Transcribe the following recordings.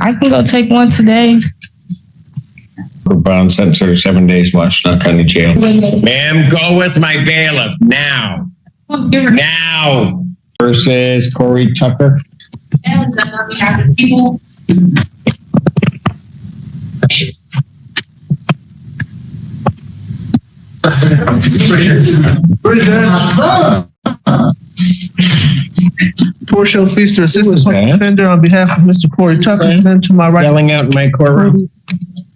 I can go take one today. Bond sentence for 7 days, Washington County Jail. Ma'am, go with my bailiff now. Now. Versus Corey Tucker. And on behalf of people. Portia Feaster, assistant defender on behalf of Mr. Corey Tucker, to my right. Yelling out in my courtroom.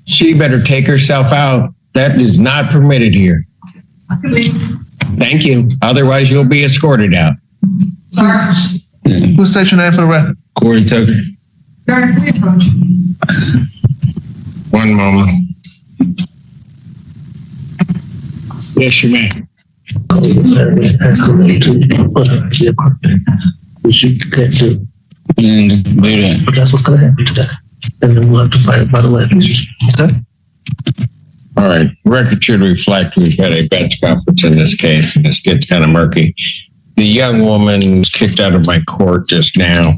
She better take herself out. That is not permitted here. Thank you. Otherwise, you'll be escorted out. Sorry. Who's state your name for the record? Corey Tucker. One moment. Yes, you may. But that's what's going to happen today. And then we'll have to fight by the way. Okay? All right. Record should reflect we've had a bench conference in this case, and this gets kind of murky. The young woman was kicked out of my court just now.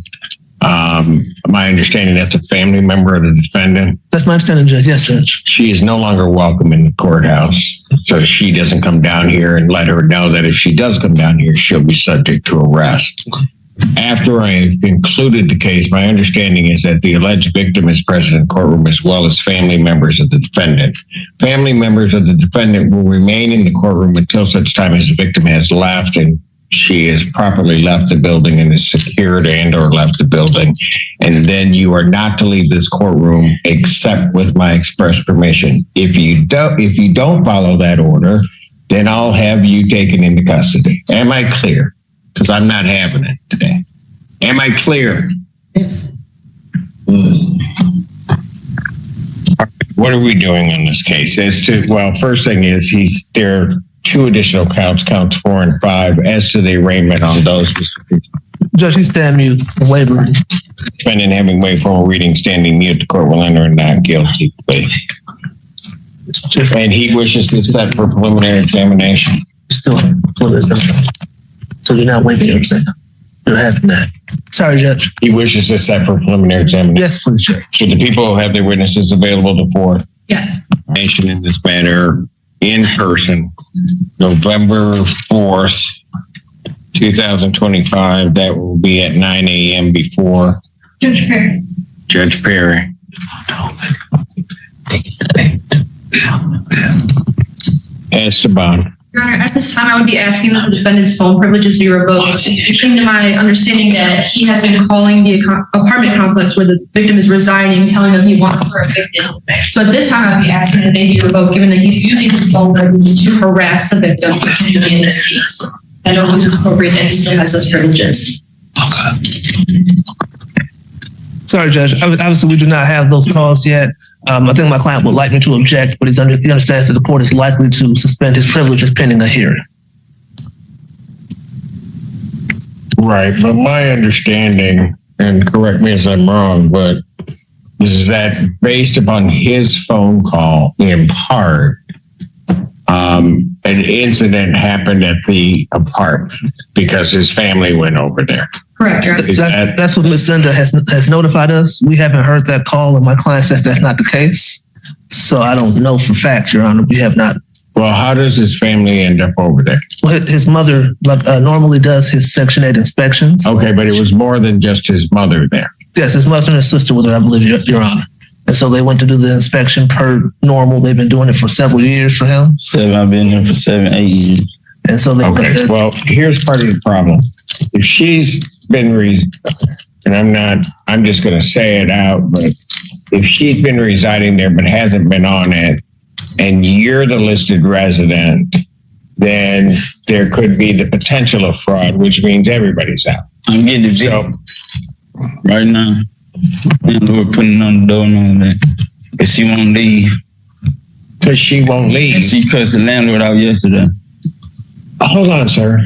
My understanding that's a family member of the defendant. That's my understanding, Judge. Yes, Judge. She is no longer welcome in the courthouse. So she doesn't come down here, and let her know that if she does come down here, she'll be subject to arrest. After I concluded the case, my understanding is that the alleged victim is present in the courtroom as well as family members of the defendant. Family members of the defendant will remain in the courtroom until such time as the victim has left and she has properly left the building and is secured and or left the building. And then you are not to leave this courtroom except with my express permission. If you don't follow that order, then I'll have you taken into custody. Am I clear? Because I'm not having it today. Am I clear? Yes. What are we doing on this case? First thing is there are 2 additional counts 4 and 5. As to the arraignment on those, Judge, he's standing mute, wavering. Defendant having waived formal reading, standing mute, the court will enter a not guilty plea. And he wishes to set for preliminary examination. Still, so you're not waiving your exam. You're having that. Sorry, Judge. He wishes to set for preliminary examination. Yes, please, Judge. Should the people have their witnesses available to forth? Yes. Nation in this manner in person, November 4th, 2025. That will be at 9 a.m. before Judge Perry. Judge Perry. Esteban. Your Honor, at this time, I would be asking that the defendant's phone privileges be revoked. It came to my understanding that he has been calling the apartment complex where the victim is residing, telling them he wants her evicted. So at this time, I'd be asking that they be revoked, given that he's using his phone privileges to harass the victim in this case. I don't think it's appropriate that he still has those privileges. Sorry, Judge. Obviously, we do not have those calls yet. I think my client would like me to object, but he understands that the court is likely to suspend his privileges pending a hearing. Right, but my understanding, and correct me if I'm wrong, but is that based upon his phone call, in part, an incident happened at the apartment because his family went over there. Correct, Your Honor. That's what Ms. Senda has notified us. We haven't heard that call, and my client says that's not the case. So I don't know for fact, Your Honor. We have not. Well, how does his family end up over there? Well, his mother normally does his Section 8 inspections. Okay, but it was more than just his mother there. Yes, his mother and his sister were there, I believe, Your Honor. And so they went to do the inspection per normal. They've been doing it for several years for him. I've been here for 7, 8 years. And so they well, here's part of the problem. If she's been, I'm just going to say it out, but if she's been residing there but hasn't been on it, and you're the listed resident, then there could be the potential of fraud, which means everybody's out. I'm getting the So, right now. And we're putting on the door and all that. Because she won't leave. Because she won't leave. She cussed the landlord out yesterday. Hold on, sir.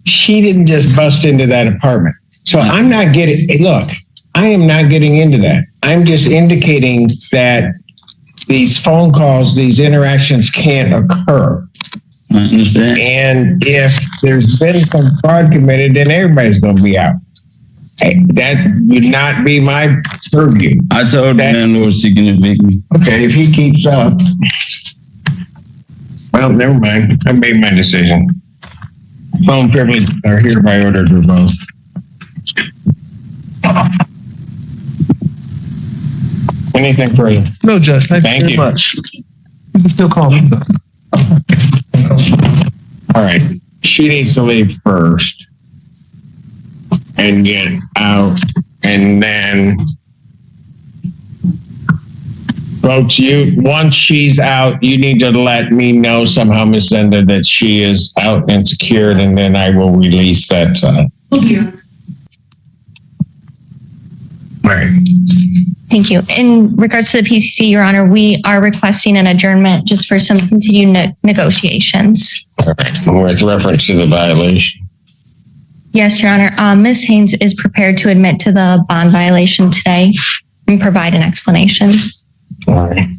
She didn't just bust into that apartment. So I'm not getting, look, I am not getting into that. I'm just indicating that these phone calls, these interactions can't occur. I understand. And if there's been some fraud committed, then everybody's going to be out. That would not be my purview. I told the landlord she can evict me. Okay, if he keeps up. Well, never mind. I made my decision. Phone privilege are hereby ordered revoked. Anything further? No, Judge. Thank Thank you you. very much. You can still call me. All right. She needs to leave first and get out, and then folks, once she's out, you need to let me know somehow, Miss Enda, that she is out and secured, and then I will release that side. All right. Thank you. In regards to the PCC, Your Honor, we are requesting an adjournment just for some continued negotiations. All right. With reference to the violation. Yes, Your Honor. Ms. Haynes is prepared to admit to the bond violation today and provide an explanation. All right.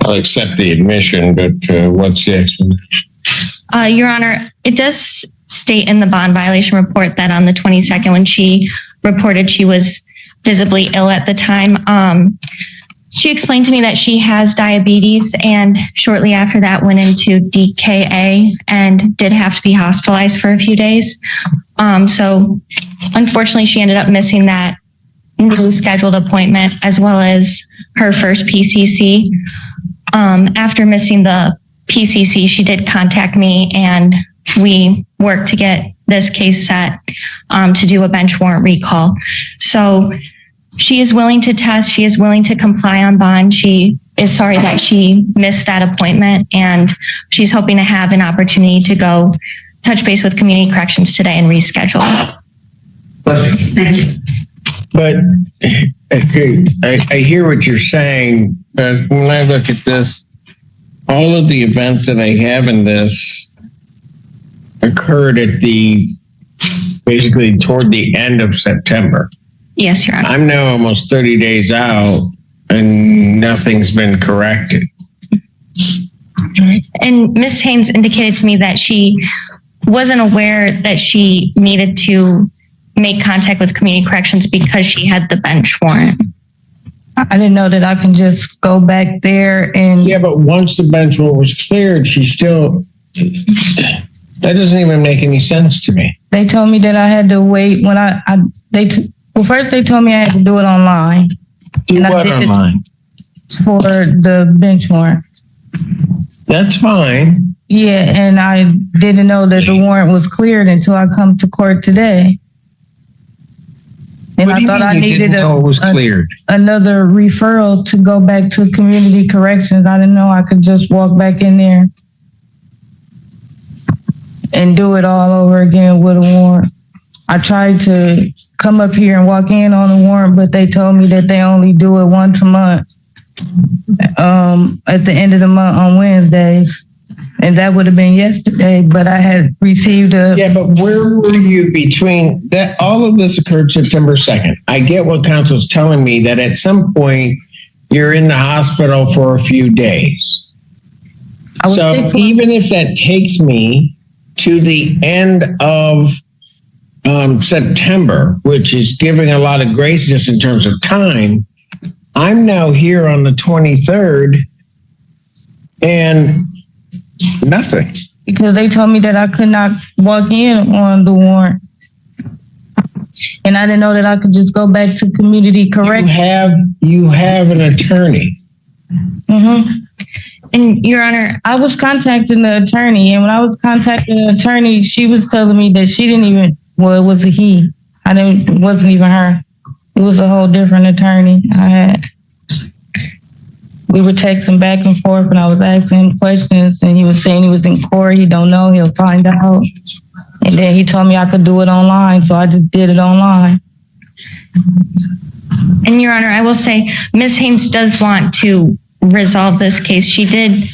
I'll accept the admission, but what's the explanation? Your Honor, it does state in the bond violation report that on the 22nd, when she reported she was visibly ill at the time, she explained to me that she has diabetes, and shortly after that went into DKA and did have to be hospitalized for a few days. So unfortunately, she ended up missing that new scheduled appointment as well as her first PCC. After missing the PCC, she did contact me, and we worked to get this case set to do a bench warrant recall. So she is willing to test. She is willing to comply on bond. She is sorry that she missed that appointment, and she's hoping to have an opportunity to go touch base with community corrections today and reschedule. But okay, I hear what you're saying, but when I look at this, all of the events that I have in this occurred at basically toward the end of September. Yes, Your Honor. I'm now almost 30 days out and nothing's been corrected. And Ms. Haynes indicated to me that she wasn't aware that she needed to make contact with community corrections because she had the bench warrant. I didn't know that I can just go back there and. Yeah, but once the bench warrant was cleared, she still, that doesn't even make any sense to me. They told me that I had to wait when first they told me I had to do it online. Do And what online? For the bench warrant. That's fine. Yeah, and I didn't know that the warrant was cleared until I come to court today. And What do you mean you didn't know it was cleared? Another referral to go back to community corrections. I didn't know I could just walk back in there and do it all over again with a warrant. I tried to come up here and walk in on a warrant, but they told me that they only do it once a month, at the end of the month on Wednesdays. And that would have been yesterday, but I had received Yeah, but where were you between that? All of this occurred September 2nd. I get what counsel's telling me, that at some point you're in the hospital for a few days. So even if that takes me to the end of September, which is giving a lot of grace just in terms of time, I'm now here on the 23rd and nothing. Because they told me that I could not walk in on the warrant. And I didn't know that I could just go back to community correction. You have an attorney. Mm-hmm. And Your Honor, I was contacting the attorney, and when I was contacting the attorney, she was telling me that she didn't even, well, it was a he. It wasn't even her. It was a whole different attorney I had. We were texting back and forth, and I was asking him questions, and he was saying he was in court. He don't know. He'll find out. And then he told me I could do it online, so I just did it online. And Your Honor, I will say Ms. Haynes does want to resolve this case. She did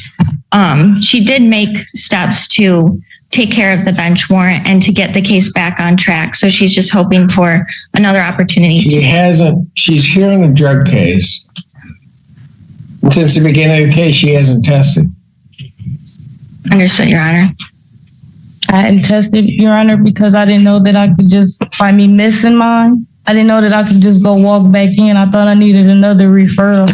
make steps to take care of the bench warrant and to get the case back on track. So she's just hoping for another opportunity. She's here on a drug case. And since the beginning of the case, she hasn't tested. Understood, Your Honor. I hadn't tested, Your Honor, because I didn't know that I could just, by me missing mine, I didn't know that I could just go walk back in. I thought I needed another referral.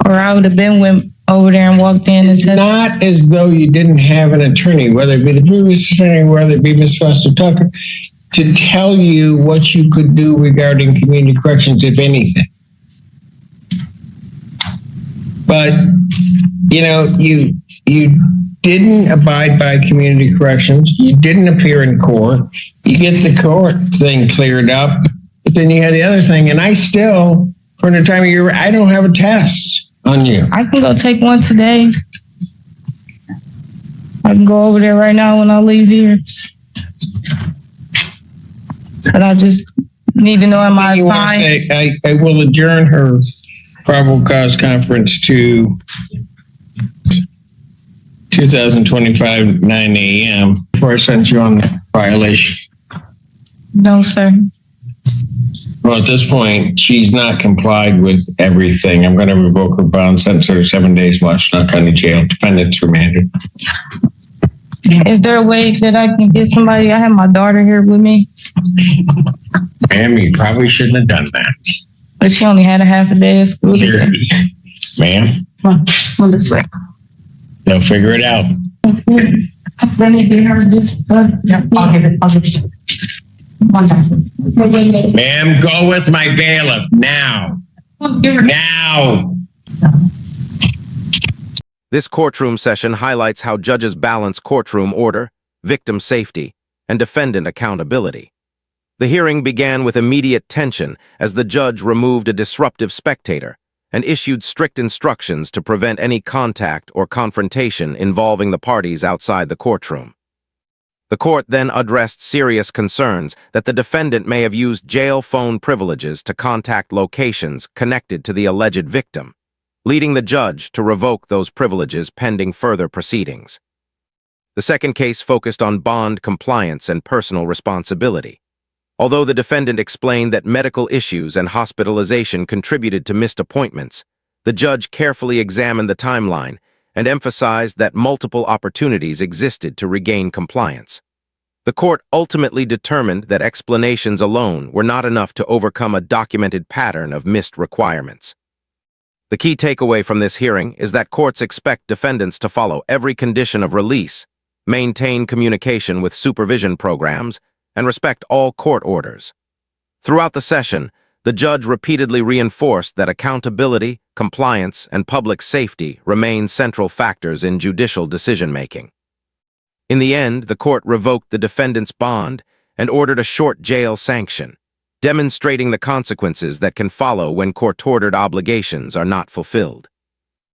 Or I would have went over there and walked in and It's said, not as though you didn't have an attorney, whether it be the previous attorney, whether it be Ms. Foster Tucker, to tell you what you could do regarding community corrections, if anything. But, you didn't abide by community corrections. You didn't appear in court. You get the court thing cleared up, but then you had the other thing. And I still, for the time of year, I don't have a test on you. I can go take one today. I can go over there right now when I leave here. But I just need to know, am I You want to assigned? say, I will adjourn her probable cause conference to 2025, 9 a.m. before I send you on the violation. No, sir. Well, at this point, she's not complied with everything. I'm going to revoke her bond, sentence her to 7 days, Washington County Jail. Defendant's remanded. Is there a way that I can get somebody? I have my daughter here with me, Ma'am, you probably shouldn't have done that. but she only had a half a day of school today. Ma'am, Come on this way. they'll figure it out. Let me be her. Yeah, I'll give it. One time. Ma'am, go with my bailiff now. Now. This courtroom session highlights how judges balance courtroom order, victim safety, and defendant accountability. The hearing began with immediate tension as the judge removed a disruptive spectator and issued strict instructions to prevent any contact or confrontation involving the parties outside the courtroom. The court then addressed serious concerns that the defendant may have used jail phone privileges to contact locations connected to the alleged victim, leading the judge to revoke those privileges pending further proceedings. The second case focused on bond compliance and personal responsibility. Although the defendant explained that medical issues and hospitalization contributed to missed appointments, the judge carefully examined the timeline and emphasized that multiple opportunities existed to regain compliance. The court ultimately determined that explanations alone were not enough to overcome a documented pattern of missed requirements. The key takeaway from this hearing is that courts expect defendants to follow every condition of release, maintain communication with supervision programs, and respect all court orders. Throughout the session, the judge repeatedly reinforced that accountability, compliance, and public safety remain central factors in judicial decision-making. In the end, the court revoked the defendant's bond and ordered a short jail sanction, demonstrating the consequences that can follow when court-ordered obligations are not fulfilled.